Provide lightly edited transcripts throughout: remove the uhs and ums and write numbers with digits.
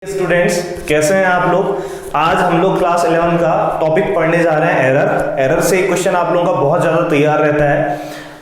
Students, कैसे हैं आप लोग। आज हम लोग क्लास 11 का टॉपिक पढ़ने जा रहे हैं एरर से एक क्वेश्चन आप लोगों का बहुत ज़्यादा तैयार रहता है।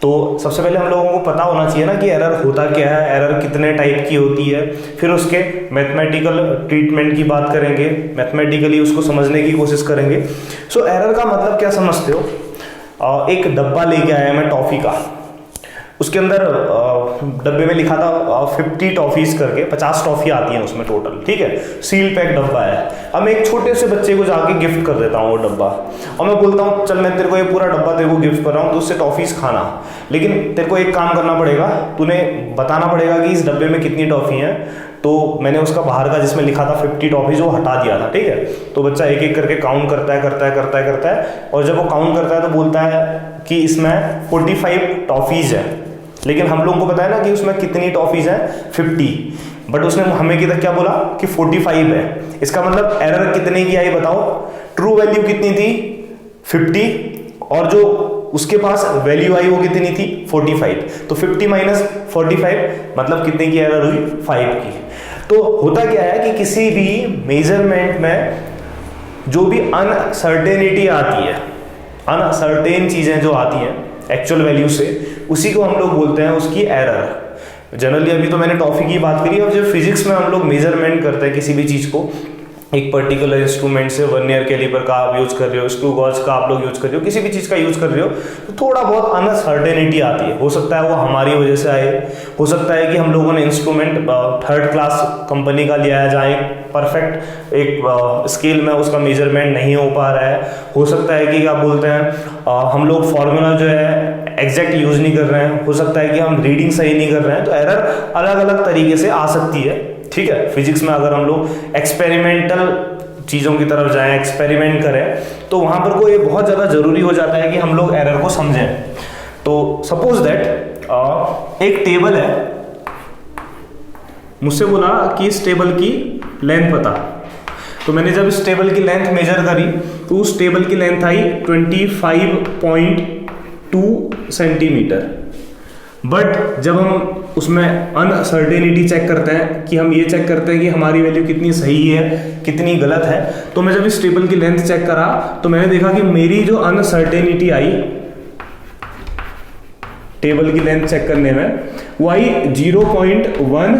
तो सबसे पहले हम लोगों को पता होना चाहिए ना कि एरर होता क्या है, एरर कितने टाइप की होती है। फिर उसके मैथमेटिकल ट्रीटमेंट की बात करेंगे, मैथमेटिकली उसको समझने की कोशिश करेंगे। सो एरर का मतलब क्या समझते हो। एक डब्बा लेके आया मैं टॉफ़ी का, उसके अंदर डब्बे में लिखा था 50 टॉफीज करके, 50 टॉफी आती हैं उसमें टोटल, ठीक है। सील पैक डब्बा है। अब मैं एक छोटे से बच्चे को जाके गिफ्ट कर देता हूँ वो डब्बा, और मैं बोलता हूँ चल मैं तेरे को ये पूरा डब्बा तेरे को गिफ्ट कर रहा हूँ, तो उससे टॉफीज खाना। लेकिन तेरे को एक काम करना पड़ेगा, तूने बताना पड़ेगा कि इस डब्बे में कितनी टॉफी हैं। तो मैंने उसका बाहर का जिसमें लिखा था 50 टॉफीज वो हटा दिया था, ठीक है। तो बच्चा एक एक करके काउंट करता है, और जब वो काउंट करता है तो बोलता है कि इसमें 45 टॉफीज है। लेकिन हम लोगों को पता है ना कि उसमें कितनी टॉफीज हैं, 50, बट उसने हमें किधर क्या बोला कि 45 है। इसका मतलब एरर कितने की आई बताओ। ट्रू वैल्यू कितनी थी, 50, और जो उसके पास वैल्यू आई वो कितनी थी, 45। तो 50 माइनस 45 मतलब कितने की एरर हुई, 5 की। तो होता क्या है कि किसी भी मेजरमेंट में जो भी अनसर्टेनिटी आती है, अनसर्टेन चीजें जो आती हैं एक्चुअल वैल्यू से, उसी को हम लोग बोलते हैं उसकी एरर। जनरली अभी तो मैंने टॉफी की बात करी। अब जब फिजिक्स में हम लोग मेजरमेंट करते हैं किसी भी चीज को, एक पर्टिकुलर इंस्ट्रूमेंट से, वर्नियर कैलिपर का आप यूज कर रहे हो, स्क्रू गॉज का आप लोग यूज कर रहे हो, किसी भी चीज का यूज कर रहे हो, तो थोड़ा बहुत अनसर्टेनिटी आती है। हो सकता है वो हमारी वजह से आए, हो सकता है कि हम लोगों ने इंस्ट्रूमेंट थर्ड क्लास कंपनी का लिया है, जहाँ एक परफेक्ट एक स्केल में उसका मेजरमेंट नहीं हो पा रहा है। हो सकता है कि क्या बोलते हैं हम लोग फॉर्मूला जो है एग्जैक्ट यूज नहीं कर रहे हैं। हो सकता है कि हम रीडिंग सही नहीं कर रहे हैं। तो एरर अलग अलग तरीके से आ सकती है, ठीक है। फिजिक्स में अगर हम लोग एक्सपेरिमेंटल चीज़ों की तरफ जाएं, एक्सपेरिमेंट करें, तो वहाँ पर को ये बहुत ज़्यादा ज़रूरी हो जाता है कि हम लोग एरर को समझें। तो सपोज दैट एक टेबल है, मुझसे बोला कि इस टेबल की लेंथ बता। तो मैंने जब इस टेबल की लेंथ मेजर करी तो उस टेबल की लेंथ आई 25.2 सेंटीमीटर। बट जब हम उसमें अनसर्टेनिटी चेक करते हैं, कि हम ये चेक करते हैं कि हमारी वैल्यू कितनी सही है कितनी गलत है, तो मैं जब इस टेबल की लेंथ चेक करा तो मैंने देखा कि मेरी जो अनसर्टेनिटी आई टेबल की लेंथ चेक करने में, वो आई 0.1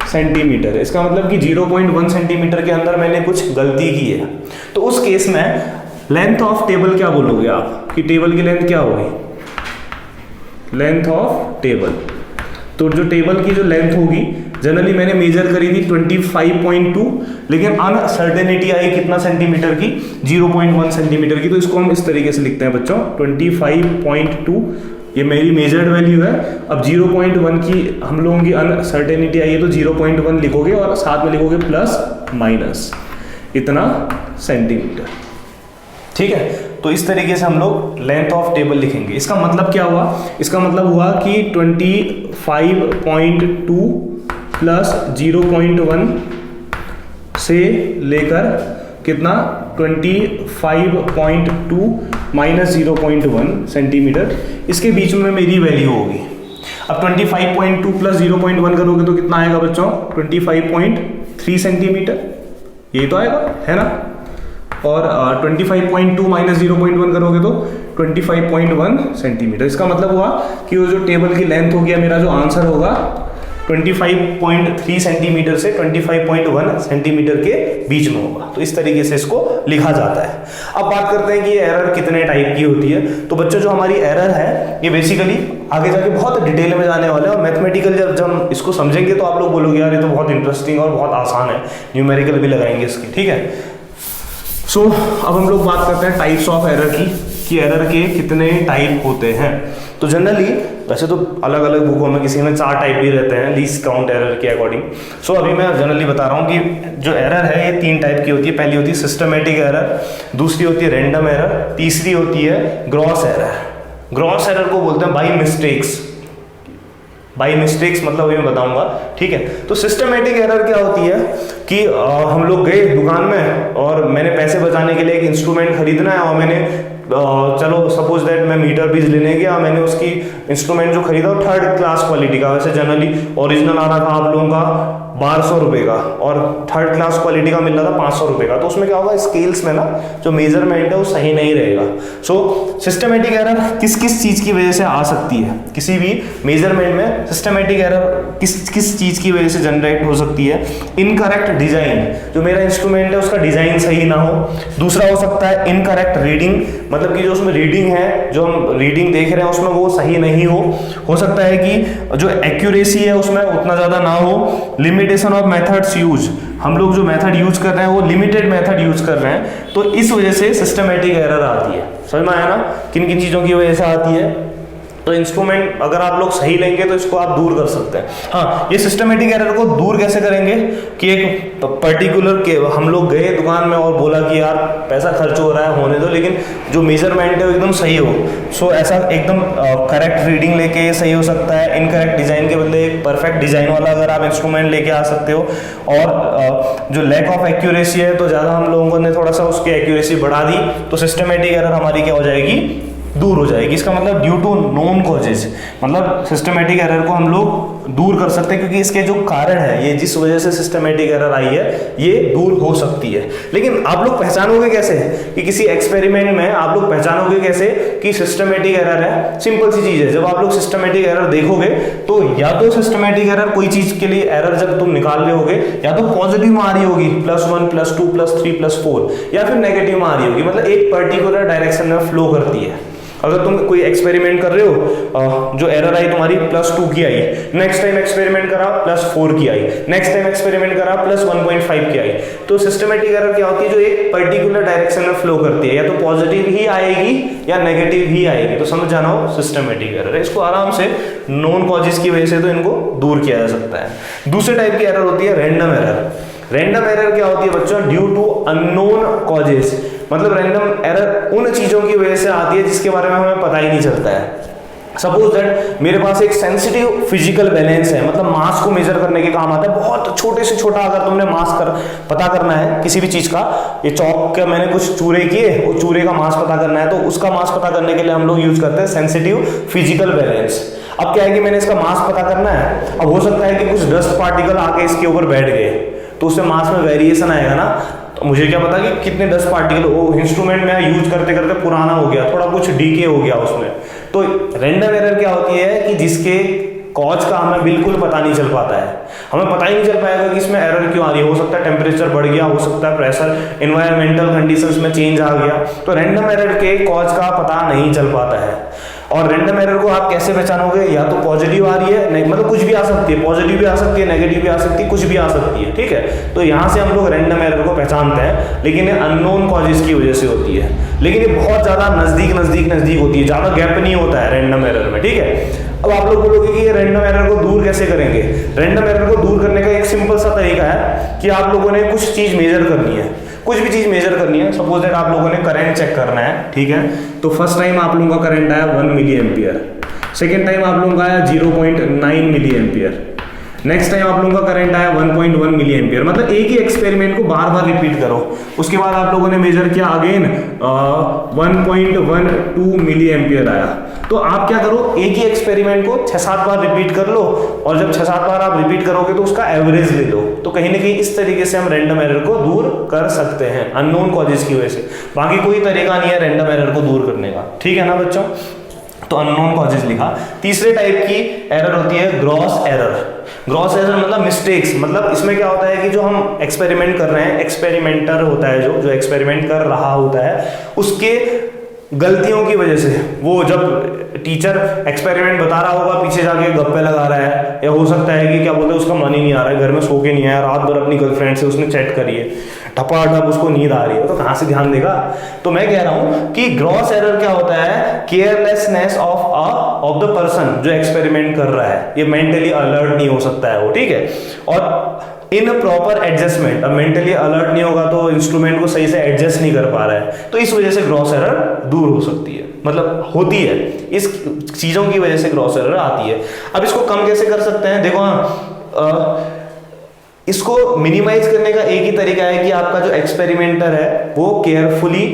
सेंटीमीटर। इसका मतलब कि 0.1 सेंटीमीटर के अंदर मैंने कुछ गलती की है। तो उस केस में लेंथ ऑफ टेबल क्या बोलोगे आप, कि टेबल की लेंथ क्या होगी, लेंथ ऑफ टेबल। तो जो टेबल की जो लेंथ होगी, जनरली मैंने मेजर करी थी 25.2, लेकिन अनसर्टेनिटी आई कितना सेंटीमीटर की, 0.1 सेंटीमीटर की। तो इसको हम इस तरीके से लिखते हैं बच्चों, 25.2 ये मेरी मेजर्ड वैल्यू है। अब 0.1 की हम लोगों की अनसर्टेनिटी आई है, तो 0.1 लिखोगे और साथ में लिखोगे प्लस माइनस इतना सेंटीमीटर, ठीक है। तो इस तरीके से हम लोग लेंथ ऑफ टेबल लिखेंगे। इसका मतलब क्या हुआ, इसका मतलब हुआ कि 25.2 प्लस 0.1 से लेकर कितना 25.2 माइनस 0.1 सेंटीमीटर, इसके बीच में मेरी वैल्यू होगी। अब 25.2 प्लस 0.1 करोगे तो कितना आएगा बच्चों, 25.3 सेंटीमीटर, ये तो आएगा, है ना। और 25.2 माइनस 0.1 करोगे तो 25.1 सेंटीमीटर। इसका मतलब हुआ कि वो जो टेबल की लेंथ होगी, मेरा जो आंसर होगा 25.3 सेंटीमीटर से 25.1 सेंटीमीटर के बीच में होगा। तो इस तरीके से इसको लिखा जाता है। अब बात करते हैं कि ये एरर कितने टाइप की होती है। तो बच्चों जो हमारी एरर है, ये बेसिकली आगे जाके बहुत डिटेल में जाने वाले हैं, और मैथमेटिकल जब हम इसको समझेंगे तो आप लोग बोलोगे यार ये तो बहुत इंटरेस्टिंग और बहुत आसान है, न्यूमेरिकल भी लगाएंगे इसकी, ठीक है। सो अब हम लोग बात करते हैं टाइप्स ऑफ एरर की, कि एरर के कितने टाइप होते हैं। तो जनरली वैसे तो अलग अलग बुकों में किसी में 4 टाइप भी रहते हैं लीस्ट काउंट एरर के अकॉर्डिंग। सो अभी मैं जनरली बता रहा हूँ कि जो एरर है ये 3 टाइप की होती है। पहली होती है सिस्टमेटिक एरर, दूसरी होती है रैंडम एरर, तीसरी होती है ग्रॉस एरर। ग्रॉस एरर को बोलते हैं बाई मिस्टेक्स। बाई मिस्टेक्स मतलब अभी मैं बताऊंगा, ठीक है। तो सिस्टमेटिक एरर क्या होती है कि हम लोग गए दुकान में और मैंने पैसे बचाने के लिए एक इंस्ट्रूमेंट खरीदना है, और मैंने चलो सपोज दैट मैं मीटर बीज लेने गया, मैंने उसकी इंस्ट्रूमेंट जो खरीदा वो 3rd क्लास क्वालिटी का, वैसे जनरली ओरिजिनल आ रहा था आप लोगों का 1200 रुपये का और थर्ड क्लास क्वालिटी का मिल रहा था 500 रुपये का, तो उसमें क्या होगा, स्केल्स में ना जो मेजरमेंट है वो सही नहीं रहेगा। सो सिस्टमेटिक एरर किस किस चीज़ की वजह से आ सकती है, किसी भी मेजरमेंट में सिस्टमेटिक एरर किस किस चीज़ की वजह से जनरेट हो सकती है। इनकरेक्ट डिजाइन, जो मेरा इंस्ट्रूमेंट है उसका डिजाइन सही ना हो। दूसरा हो सकता है इनकरेक्ट रीडिंग, मतलब कि जो उसमें रीडिंग है, जो हम रीडिंग देख रहे हैं उसमें वो सही नहीं हो सकता है कि जो एक्यूरेसी है उसमें उतना ज़्यादा ना हो। लिमिटेशन ऑफ मेथड्स यूज, हम लोग जो मेथड यूज कर रहे हैं वो लिमिटेड मेथड यूज कर रहे हैं, तो इस वजह से सिस्टमेटिक एरर आती है। समझ में आया ना, किन किन चीज़ों की वजह से आती है। तो इंस्ट्रूमेंट अगर आप लोग सही लेंगे तो इसको आप दूर कर सकते हैं। हाँ, ये सिस्टमेटिक एरर को दूर कैसे करेंगे कि एक पर्टिकुलर के हम लोग गए दुकान में और बोला कि यार पैसा खर्च हो रहा है होने दो, लेकिन जो मेजरमेंट है वो एकदम सही हो। सो ऐसा एकदम करेक्ट रीडिंग लेके सही हो सकता है। इनकरेक्ट डिजाइन के बदले एक परफेक्ट डिजाइन वाला अगर आप इंस्ट्रूमेंट लेके आ सकते हो। और जो लैक ऑफ एक्यूरेसी है, तो ज़्यादा हम लोगों ने थोड़ा सा उसकी एक्यूरेसी बढ़ा दी, तो सिस्टमेटिक एरर हमारी क्या हो जाएगी, दूर हो जाएगी। इसका मतलब ड्यू टू नोन कॉजेज, मतलब सिस्टमेटिक एरर को हम लोग दूर कर सकते हैं, क्योंकि इसके जो कारण है, ये जिस वजह से सिस्टमेटिक एरर आई है ये दूर हो सकती है। लेकिन आप लोग पहचानोगे कैसे कि किसी एक्सपेरिमेंट में आप लोग पहचानोगे कैसे कि सिस्टमेटिक एरर है? सिंपल सी चीज है, जब आप लोग सिस्टमेटिक एरर देखोगे तो या तो सिस्टमेटिक एरर कोई चीज के लिए एरर जब तुम निकाल रहे होगे या तो पॉजिटिव में आ रही होगी +1 +2 +3 +4, या फिर नेगेटिव में आ रही होगी, मतलब एक पर्टिकुलर डायरेक्शन में फ्लो करती है। अगर तुम कोई एक्सपेरिमेंट कर रहे हो, जो एरर आई तुम्हारी +2 की आई, नेक्स्ट टाइम एक्सपेरिमेंट करा +4 की आई, नेक्स्ट टाइम एक्सपेरिमेंट करा +1.5 की आई, तो सिस्टमेटिक एरर क्या होती है, जो एक पर्टिकुलर डायरेक्शन में फ्लो करती है, या तो पॉजिटिव ही आएगी या नेगेटिव ही आएगी, तो समझ जाना हो सिस्टमेटिक एरर है। इसको आराम से नॉन कॉजेस की वजह से तो इनको दूर किया जा सकता है। दूसरे टाइप की एरर होती है रैंडम एरर। रैंडम एरर क्या होती है बच्चों, ड्यू टू अननोन कॉजेस, मतलब रैंडम एरर उन चीजों की वजह से आती है जिसके बारे में हमें पता ही नहीं चलता है। सपोज दैट मेरे पास एक सेंसिटिव फिजिकल बैलेंस है, मतलब मास को मेजर करने के काम आता है। बहुत छोटे से छोटा अगर तुमने मास पता करना है किसी भी चीज का, ये चौक के मैंने कुछ चूरे किए, वो चूरे का मास पता करना है, तो उसका मास पता करने के लिए हम लोग यूज करते हैं सेंसिटिव फिजिकल बैलेंस। अब क्या है कि मैंने इसका मास पता करना है, अब हो सकता है कि कुछ डस्ट पार्टिकल आके इसके ऊपर बैठ गए, तो उससे मास में वेरिएशन आएगा ना, तो मुझे क्या पता कि कितने डस्ट पार्टिकल, वो इंस्ट्रूमेंट में यूज करते करते पुराना हो गया, थोड़ा कुछ डीके हो गया उसमें। तो रैंडम एरर क्या होती है कि जिसके कॉज का हमें बिल्कुल पता नहीं चल पाता है, हमें पता ही नहीं चल पाएगा कि इसमें एरर क्यों आ रही है। हो सकता है टेम्परेचर बढ़ गया, हो सकता है प्रेशर, एनवायरमेंटल कंडीशंस में चेंज आ गया, तो रैंडम एरर के कॉज का पता नहीं चल पाता है। और रैंडम एरर को आप कैसे पहचानोगे, या तो पॉजिटिव आ रही है, मतलब कुछ भी आ सकती है, पॉजिटिव भी आ सकती है, नेगेटिव भी आ सकती है, कुछ भी आ सकती है, ठीक है। तो यहाँ से हम लोग रैंडम एरर को पहचानते हैं, लेकिन ये अननोन कॉजेस की वजह से होती है। लेकिन ये बहुत ज्यादा नजदीक होती है, ज्यादा गैप नहीं होता है रैंडम एरर में, ठीक है। अब आप लोग बोलोगे कि ये रैंडम एरर को दूर कैसे करेंगे। रैंडम एरर को दूर करने का एक सिंपल सा तरीका है कि आप लोगों ने कुछ चीज मेजर करनी है, कुछ भी चीज मेजर करनी है। सपोज दैट आप लोगों ने करंट चेक करना है, ठीक है। तो फर्स्ट टाइम आप लोगों का करंट आया 1 मिली एम्पियर, सेकेंड टाइम आप लोगों का आया 0.9 मिली एम्पियर, नेक्स्ट टाइम आप लोगों का करंट आया 1.1 मिली एम्पियर। मतलब एक ही एक्सपेरिमेंट को बार बार रिपीट करो। उसके बाद आप लोगों ने मेजर किया अगेन 1.12 मिली एम्पियर आया। तो आप क्या करो, एक ही एक्सपेरिमेंट को 6-7 बार रिपीट कर लो, और जब 6-7 बार आप रिपीट करोगे तो उसका एवरेज ले लो। तो कहीं ना कहीं इस तरीके से हम रैंडम एरर को दूर कर सकते हैं अननोन कॉजेस की वजह से। बाकी कोई तरीका नहीं है रैंडम एरर को दूर करने का, ठीक है ना बच्चों। तो अननोन कॉजेज लिखा। तीसरे टाइप की एरर होती है ग्रॉस एरर। ग्रॉस एरर मतलब मिस्टेक्स, मतलब इसमें क्या होता है कि जो हम एक्सपेरिमेंट कर रहे हैं, एक्सपेरिमेंटर होता है जो एक्सपेरिमेंट कर रहा होता है, उसके गलतियों की वजह से, वो जब टीचर एक्सपेरिमेंट बता रहा होगा पीछे जाके गप्पे लगा रहा है, या हो सकता है कि क्या बोलते हैं उसका मन ही नहीं आ रहा है, घर में सो के नहीं आया, रात भर अपनी गर्लफ्रेंड से उसने चैट करी है, ठपाठप उसको नींद आ रही है, तो कहाँ से ध्यान देगा। तो मैं कह रहा हूँ कि ग्रॉस एरर क्या होता है, केयरलेसनेस ऑफ द पर्सन जो एक्सपेरिमेंट कर रहा है, ये मेंटली अलर्ट नहीं हो सकता है वो, ठीक है। और इन प्रॉपर एडजस्टमेंट, अब मेंटली अलर्ट नहीं होगा तो इंस्ट्रूमेंट को सही से एडजस्ट नहीं कर पा रहा है, तो इस वजह से ग्रॉस एरर दूर हो सकती है, मतलब होती है, इस चीजों की वजह से ग्रॉस एरर आती है। अब इसको कम कैसे कर सकते हैं, देखो इसको मिनिमाइज करने का एक ही तरीका है कि आपका जो एक्सपेरिमेंटर है वो केयरफुली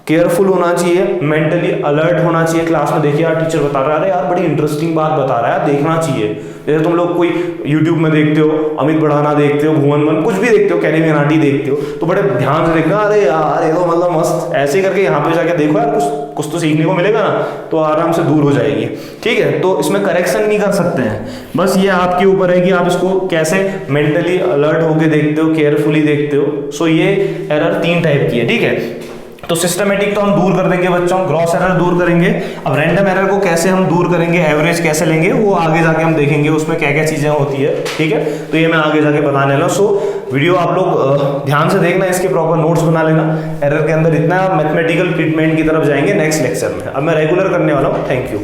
केयरफुल होना चाहिए, मेंटली अलर्ट होना चाहिए। क्लास में देखिए यार टीचर बता रहा है, अरे यार बड़ी इंटरेस्टिंग बात बता रहा है, देखना चाहिए। जैसे तुम लोग कोई यूट्यूब में देखते हो, अमित बढ़ाना देखते हो, भुवन मन कुछ भी देखते हो, कैरी मिनाटी देखते हो, तो बड़े ध्यान से देखना, अरे यार ये तो मतलब मस्त, ऐसे करके यहाँ पे जाके देखो यार, कुछ तो सीखने को मिलेगा ना, तो आराम से दूर हो जाएगी। ठीक है, तो इसमें करेक्शन नहीं कर सकते हैं, बस ये आपके ऊपर है कि आप इसको कैसे मेंटली अलर्ट होके देखते हो, केयरफुली देखते हो। सो ये एरर 3 टाइप की है। ठीक है, तो सिस्टमेटिक तो हम दूर कर देंगे बच्चों, ग्रॉस एरर दूर करेंगे। अब रैंडम एरर को कैसे हम दूर करेंगे, एवरेज कैसे लेंगे, वो आगे जाके हम देखेंगे, उसमें क्या क्या चीजें होती है। ठीक है, तो ये मैं आगे जाके बताने वाला हूं। सो वीडियो आप लोग ध्यान से देखना, इसके प्रॉपर नोट्स बना लेना। एरर के अंदर इतना मैथमेटिकल ट्रीटमेंट की तरफ जाएंगे नेक्स्ट लेक्चर में। अब मैं रेगुलर करने वाला हूँ। Thank you.